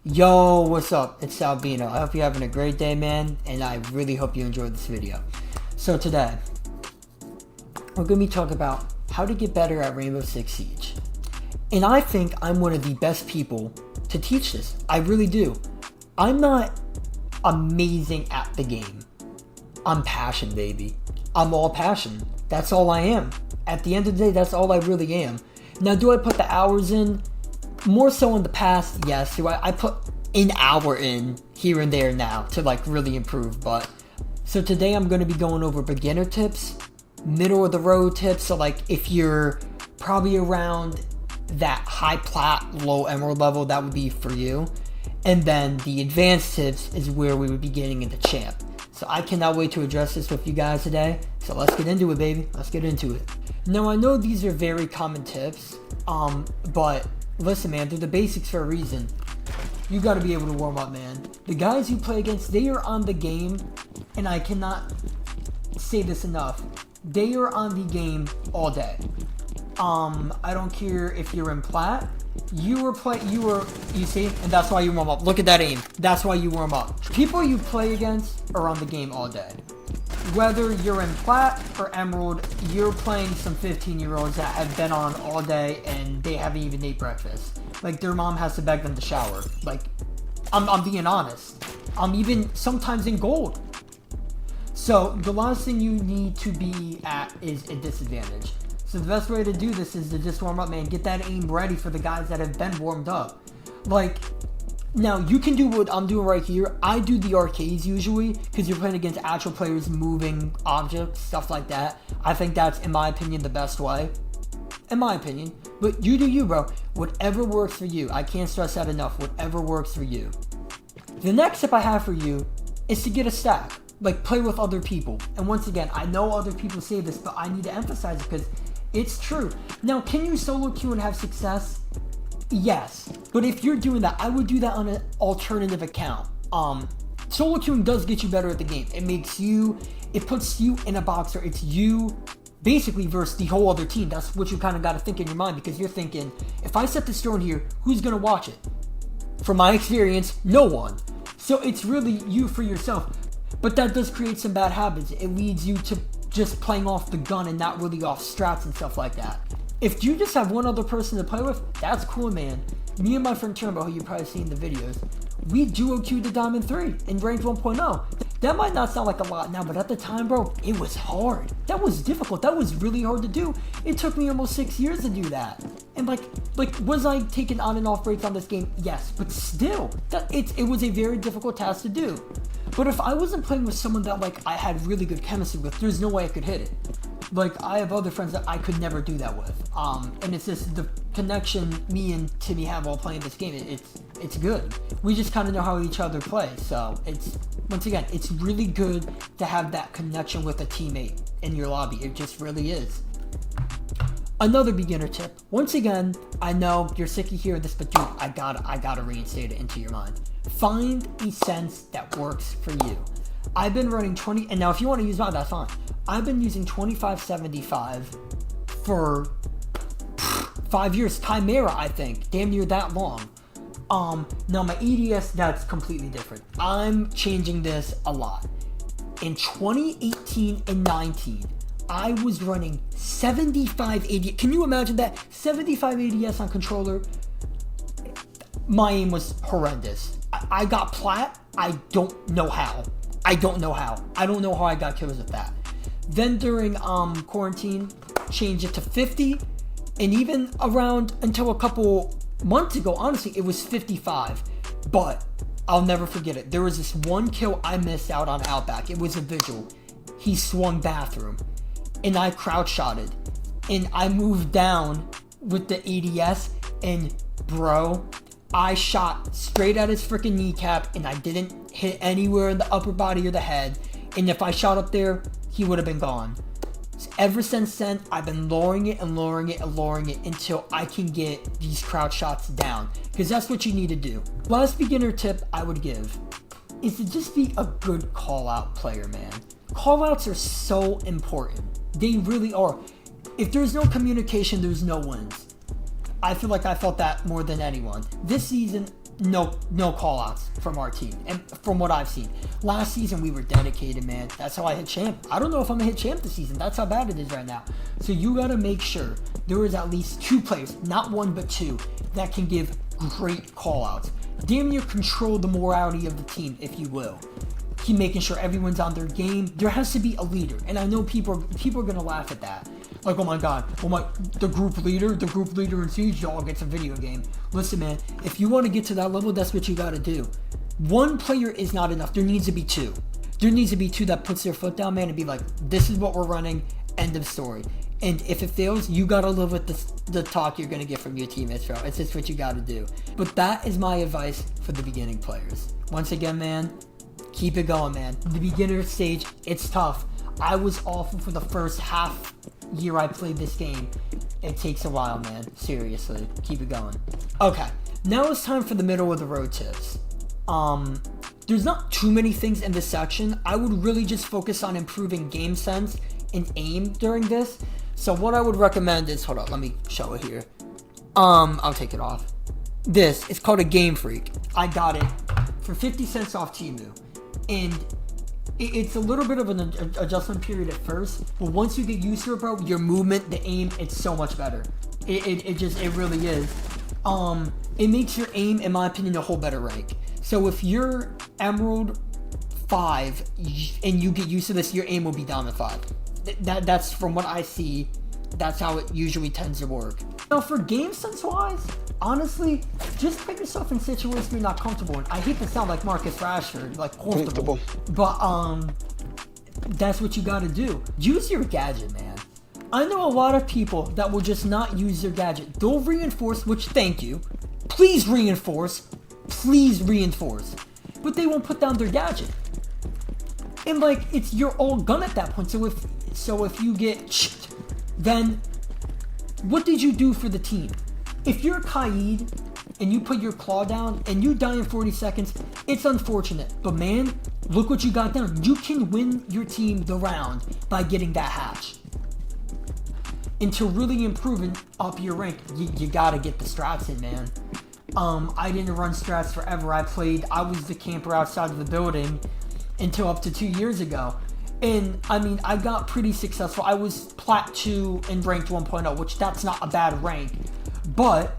Yo, what's up? It's Albino. I hope you're having a great day, man, and I really hope you enjoyed this video. So today, we're going to be talking about how to get better at Rainbow Six Siege. And I think I'm one of the best people to teach this. I really do. I'm not amazing at the game. I'm passion, baby. I'm all passion. That's all I am. At the end of the day, that's all I really am. Now, do I put the hours in? More so in the past, yes. Do I put an hour in here and there now to like really improve. But so today I'm going to be going over beginner tips, middle of the road tips. So like if you're probably around that high plat, low emerald level, that would be for you. And then the advanced tips is where we would be getting into champ. So I cannot wait to address this with you guys today. So let's get into it, baby. Let's get into it. Now I know these are very common tips, but listen, man, they're the basics for a reason. You got to be able to warm up, man. The guys you play against, they are on the game, and I cannot say this enough. They are on the game all day. I don't care if you're in plat. You see, and that's why you warm up. Look at that aim. That's why you warm up. People you play against are on the game all day. Whether you're in plat or emerald, you're playing some 15-year-olds that have been on all day and they haven't even ate breakfast. Like their mom has to beg them to shower. Like, I'm being honest. I'm even sometimes in gold. So the last thing you need to be at is a disadvantage. So the best way to do this is to just warm up, man. Get that aim ready for the guys that have been warmed up. Like, now you can do what I'm doing right here. I do the arcades usually because you're playing against actual players, moving objects, stuff like that. I think that's, in my opinion, the best way. In my opinion. But you do you, bro. Whatever works for you. I can't stress that enough. Whatever works for you. The next tip I have for you is to get a stack. Like, play with other people. And once again, I know other people say this, but I need to emphasize it because it's true. Now, can you solo queue and have success? Yes, but if you're doing that, I would do that on an alternative account. Solo queuing does get you better at the game. It puts you in a box where it's you basically versus the whole other team. That's what you kind of got to think in your mind because you're thinking, if I set this drone here, who's going to watch it? From my experience, no one. So it's really you for yourself. But that does create some bad habits. It leads you to just playing off the gun and not really off strats and stuff like that. If you just have one other person to play with, that's cool, man. Me and my friend Turnbow, who you've probably seen in the videos, we duo queued the Diamond 3 in Range 1.0. That might not sound like a lot now, but at the time, bro, it was hard. That was difficult. That was really hard to do. It took me almost 6 years to do that. And like, was I taking on and off breaks on this game? Yes, but still, it was a very difficult task to do. But if I wasn't playing with someone that like I had really good chemistry with, there's no way I could hit it. Like, I have other friends that I could never do that with. And it's just the connection me and Timmy have while playing this game. It's good. We just kind of know how each other play. So once again, it's really good to have that connection with a teammate in your lobby. It just really is. Another beginner tip. Once again, I know you're sick of hearing this, but dude, I gotta reinstate it into your mind. Find a sense that works for you. I've been running 20, and now if you want to use mine, that's fine. I've been using 2575 for 5 years. Chimera, I think. Damn near that long. Now my EDS, that's completely different. I'm changing this a lot. In 2018 and 19, I was running 75 ADS. Can you imagine that? 75 ADS on controller. My aim was horrendous. I got plat. I don't know how. I don't know how I got kills with that. Then during quarantine, changed it to 50, and even around until a couple months ago, honestly, it was 55. But I'll never forget it. There was this one kill I missed out on Outback. It was a visual. He swung bathroom, and I crouch shotted, and I moved down with the ADS, and bro, I shot straight at his freaking kneecap, and I didn't hit anywhere in the upper body or the head. And if I shot up there, he would have been gone. So ever since then, I've been lowering it and lowering it and lowering it until I can get these crouch shots down. Because that's what you need to do. Last beginner tip I would give is to just be a good call-out player, man. Call-outs are so important. They really are. If there's no communication, there's no wins. I feel like I felt that more than anyone. This season, no call outs from our team. And from what I've seen, last season we were dedicated, man. That's how I hit champ. I don't know if I'm gonna hit champ this season. That's how bad it is right now. So you gotta make sure there is at least 2 players, not 1 but 2, that can give great call outs. Damn near control the morality of the team, if you will. Keep making sure everyone's on their game. There has to be a leader, and I know people are gonna laugh at that. Like, oh my god, the group leader in Siege Dog gets a video game. Listen, man, if you want to get to that level, that's what you gotta do. 1 player is not enough. There needs to be 2. There needs to be 2 that puts their foot down, man, and be like, this is what we're running, end of story. And if it fails, you gotta live with the talk you're gonna get from your teammates, bro. It's just what you gotta do. But that is my advice for the beginning players. Once again, man, keep it going, man. The beginner stage, it's tough. I was awful for the first half year I played this game. It takes a while, man. Seriously, keep it going. Okay, now it's time for the middle of the road tips. There's not too many things in this section. I would really just focus on improving game sense and aim during this. So what I would recommend is, hold on, let me show it here. I'll take it off. This, it's called a Game Freak. I got it for 50 cents off Temu. And it's a little bit of an adjustment period at first, but once you get used to it, bro, your movement, the aim, it's so much better. It really is. It makes your aim, in my opinion, a whole better rank. So if you're Emerald 5 and you get used to this, your aim will be Diamond 5. That's from what I see, that's how it usually tends to work. Now for game sense wise, honestly, just put yourself in situations you're not comfortable in. I hate to sound like Marcus Rashford, like comfortable. But that's what you gotta do. Use your gadget, man. I know a lot of people that will just not use their gadget. They'll reinforce, which thank you. Please reinforce. Please reinforce. But they won't put down their gadget. And like, it's your old gun at that point. So if you get then what did you do for the team? If you're Kaid and you put your claw down and you die in 40 seconds, it's unfortunate. But man, look what you got done. You can win your team the round by getting that hatch. And to really improving up your rank, you gotta get the strats in, man. I didn't run strats forever. I was the camper outside of the building until up to 2 years ago. And I mean, I got pretty successful. I was Plat 2 and ranked 1.0, which that's not a bad rank. But,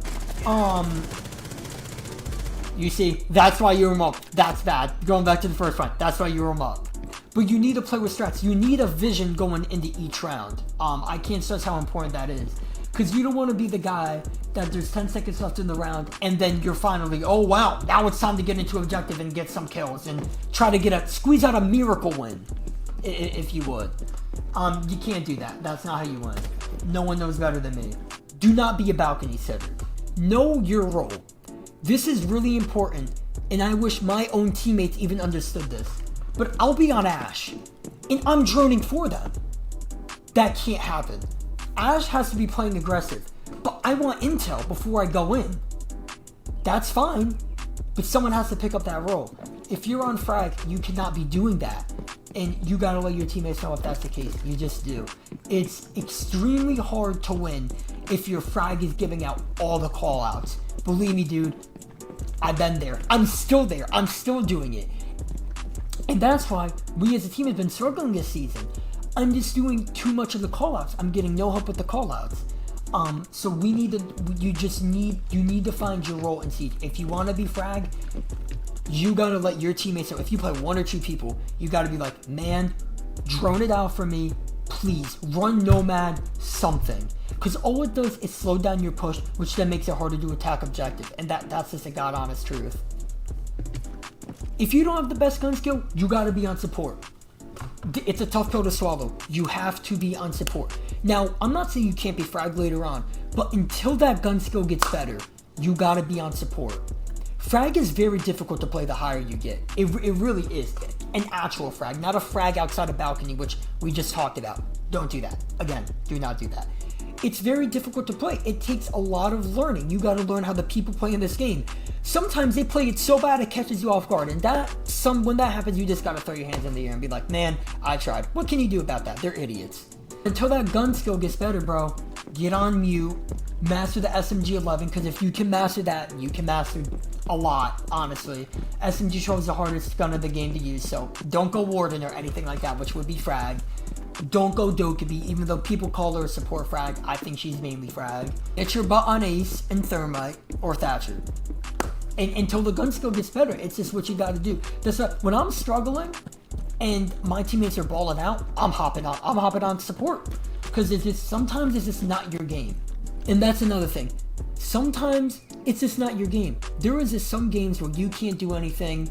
you see, that's why you were up. That's bad. Going back to the first round, that's why you were up. But you need to play with strats. You need a vision going into each round. I can't stress how important that is. Because you don't want to be the guy that there's 10 seconds left in the round and then you're finally, oh wow, now it's time to get into objective and get some kills and try to squeeze out a miracle win, if you would. You can't do that. That's not how you win. No one knows better than me. Do not be a balcony sitter. Know your role. This is really important, and I wish my own teammates even understood this. But I'll be on Ash, and I'm droning for them. That can't happen. Ash has to be playing aggressive, but I want intel before I go in. That's fine, but someone has to pick up that role. If you're on frag, you cannot be doing that, and you gotta let your teammates know if that's the case. You just do. It's extremely hard to win if your frag is giving out all the call-outs. Believe me, dude, I've been there. I'm still there. I'm still doing it. And that's why we as a team have been struggling this season. I'm just doing too much of the callouts. I'm getting no help with the callouts. So you need to find your role in Siege. If you want to be frag, you gotta let your teammates know. If you play 1 or 2 people, you gotta be like, man, drone it out for me, please. Run Nomad, something. Because all it does is slow down your push, which then makes it harder to attack objective. And that's just a god honest truth. If you don't have the best gun skill, you gotta be on support. It's a tough pill to swallow. You have to be on support. Now, I'm not saying you can't be frag later on, but until that gun skill gets better, you gotta be on support. Frag is very difficult to play the higher you get. It really is. An actual frag, not a frag outside a balcony, which we just talked about. Don't do that. Again, do not do that. It's very difficult to play. It takes a lot of learning. You gotta learn how the people play in this game. Sometimes they play it so bad it catches you off guard, and when that happens, you just gotta throw your hands in the air and be like, man, I tried. What can you do about that? They're idiots. Until that gun skill gets better, bro, get on mute, master the SMG-11, because if you can master that, you can master a lot, honestly. SMG-12 is the hardest gun of the game to use, so don't go Warden or anything like that, which would be frag. Don't go Dokkaebi, even though people call her a support frag. I think she's mainly frag. Get your butt on Ace and Thermite or Thatcher. And until the gun skill gets better, it's just what you gotta do. When I'm struggling and my teammates are balling out, I'm hopping on support. Because sometimes it's just not your game. And that's another thing. Sometimes it's just not your game. There is just some games where you can't do anything.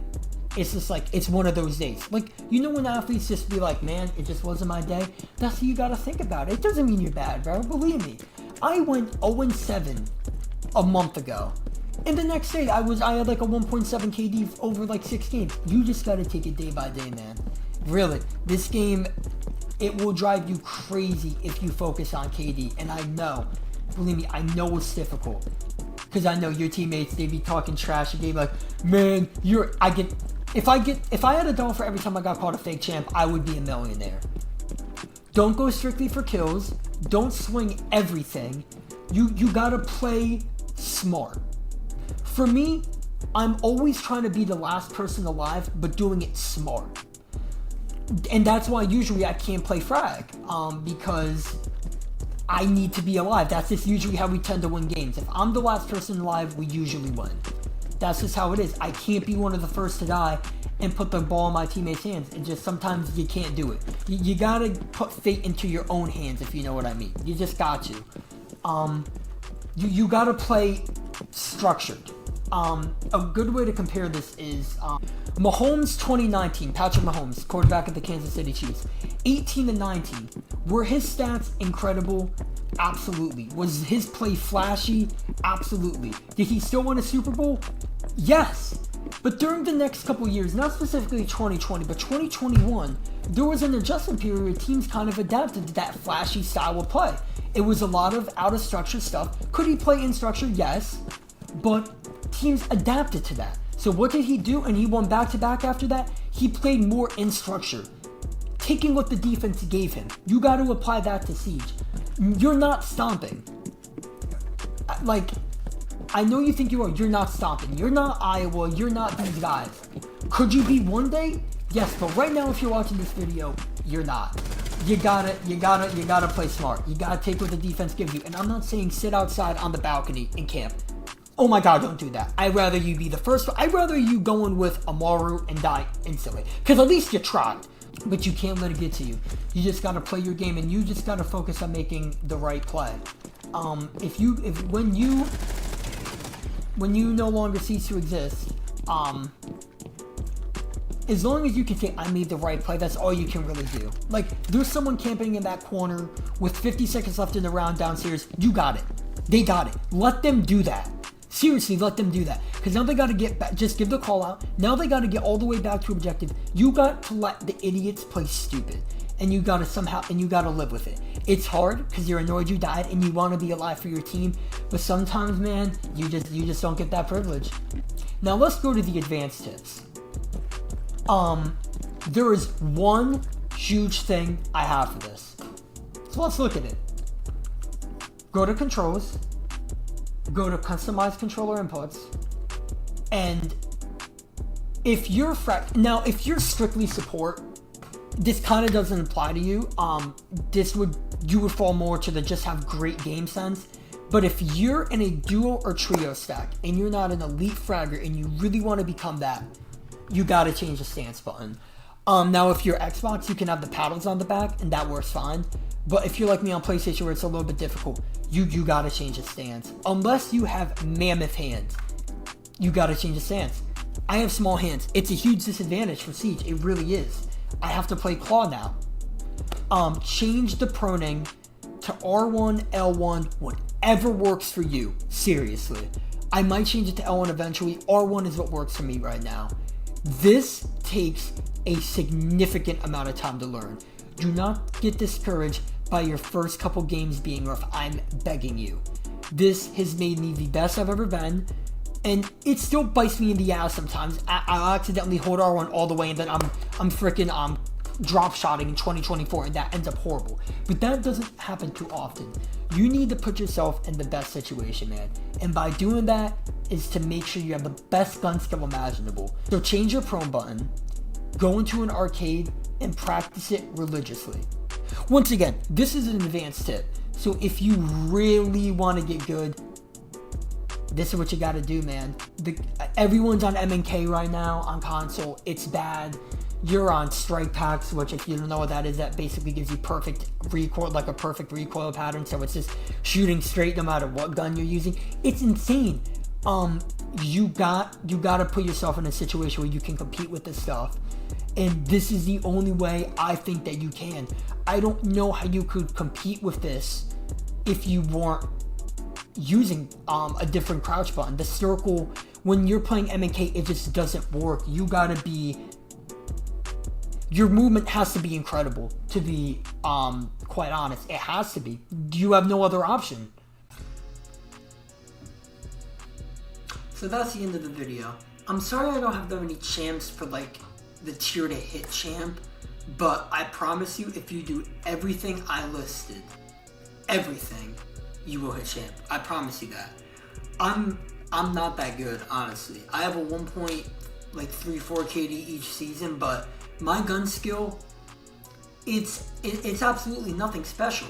It's just like, it's one of those days. Like, you know when athletes just be like, man, it just wasn't my day? That's what you gotta think about. It doesn't mean you're bad, bro. Believe me. I went 0-7 a month ago. And the next day, I had like a 1.7 KD over like 6 games. You just gotta take it day by day, man. Really. This game, it will drive you crazy if you focus on KD. And I know, believe me, I know it's difficult. Because I know your teammates, they be talking trash. They be like, man, if I had $1 for every time I got called a fake champ, I would be a millionaire. Don't go strictly for kills. Don't swing everything. You gotta play smart. For me, I'm always trying to be the last person alive, but doing it smart. And that's why usually I can't play frag, because I need to be alive. That's just usually how we tend to win games. If I'm the last person alive, we usually win. That's just how it is. I can't be one of the first to die and put the ball in my teammates' hands. And just sometimes you can't do it. You gotta put fate into your own hands, if you know what I mean. You just got to. You gotta play structured. A good way to compare this is Mahomes 2019, Patrick Mahomes, quarterback of the Kansas City Chiefs. 18-19. Were his stats incredible? Absolutely. Was his play flashy? Absolutely. Did he still win a Super Bowl? Yes. But during the next couple years, not specifically 2020, but 2021, there was an adjustment period where teams kind of adapted to that flashy style of play. It was a lot of out of structure stuff. Could he play in structure? Yes. But teams adapted to that. So what did he do? And he won back-to-back after that? He played more in structure, taking what the defense gave him. You got to apply that to Siege. You're not stomping. Like, I know you think you are. You're not stomping. You're not Iowa. You're not these guys. Could you be one day? Yes, but right now, if you're watching this video, you're not. You gotta play smart. You gotta take what the defense gives you. And I'm not saying sit outside on the balcony and camp. Oh my god, don't do that. I'd rather you be the first. I'd rather you go in with Amaru and die instantly. Because at least you tried. But you can't let it get to you. You just gotta play your game and you just gotta focus on making the right play. When you no longer cease to exist, as long as you can say, I made the right play, that's all you can really do. Like, there's someone camping in that corner with 50 seconds left in the round downstairs. You got it. They got it. Let them do that. Seriously, let them do that. Because now they got to get back. Just give the call out. Now they got to get all the way back to objective. You got to let the idiots play stupid. And you got to live with it. It's hard because you're annoyed you died and you want to be alive for your team. But sometimes, man, you just don't get that privilege. Now let's go to the advanced tips. There is one huge thing I have for this. So let's look at it. Go to controls. Go to customize controller inputs. And if you're if you're strictly support, this kind of doesn't apply to you. You would fall more to the just have great game sense. But if you're in a duo or trio stack and you're not an elite fragger and you really want to become that, you gotta change the stance button. Now if you're Xbox, you can have the paddles on the back and that works fine. But if you're like me on PlayStation where it's a little bit difficult, you gotta change the stance. Unless you have mammoth hands, you gotta change the stance. I have small hands. It's a huge disadvantage for Siege. It really is. I have to play claw now. Change the proning to R1, L1, whatever works for you. Seriously. I might change it to L1 eventually. R1 is what works for me right now. This takes a significant amount of time to learn. Do not get discouraged by your first couple games being rough. I'm begging you. This has made me the best I've ever been. And it still bites me in the ass sometimes. I'll accidentally hold R1 all the way and then I'm drop shotting in 2024 and that ends up horrible. But that doesn't happen too often. You need to put yourself in the best situation, man. And by doing that is to make sure you have the best gun skill imaginable. So change your prone button, go into an arcade, and practice it religiously. Once again, this is an advanced tip. So if you really want to get good, this is what you got to do, man. Everyone's on M&K right now on console. It's bad. You're on strike packs, which if you don't know what that is, that basically gives you perfect recoil, like a perfect recoil pattern. So it's just shooting straight no matter what gun you're using. It's insane. You got to put yourself in a situation where you can compete with this stuff. And this is the only way I think that you can. I don't know how you could compete with this if you weren't using a different crouch button. The circle, when you're playing M&K, it just doesn't work. You gotta be, your movement has to be incredible, to be quite honest. It has to be. You have no other option. So that's the end of the video. I'm sorry I don't have that many champs for like the tier to hit champ, but I promise you, if you do everything I listed, everything, you will hit champ. I promise you that. I'm not that good, honestly. I have a 1.34 KD each season, but my gun skill, it's absolutely nothing special.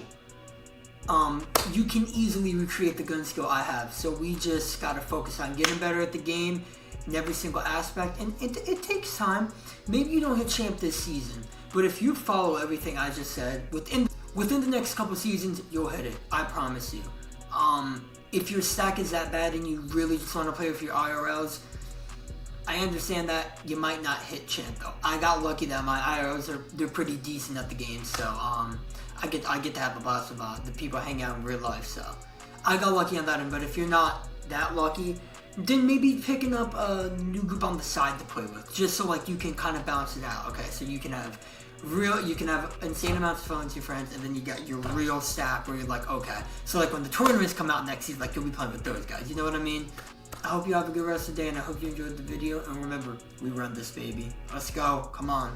You can easily recreate the gun skill I have, so we just gotta focus on getting better at the game in every single aspect, and it takes time. Maybe you don't hit champ this season, but if you follow everything I just said, within the next couple seasons, you'll hit it. I promise you. If your stack is that bad and you really just want to play with your IRLs, I understand that you might not hit champ though. I got lucky that my IRLs they're pretty decent at the game, so I get to have a blast about the people hang out in real life. So I got lucky on that end. But if you're not that lucky, then maybe picking up a new group on the side to play with, just so like you can kind of balance it out. Okay, so you can have insane amounts of fun with your friends, and then you got your real stack where you're like, okay, so like when the tournaments come out next season, like you'll be playing with those guys. You know what I mean? I hope you have a good rest of the day, and I hope you enjoyed the video. And remember, we run this baby. Let's go. Come on.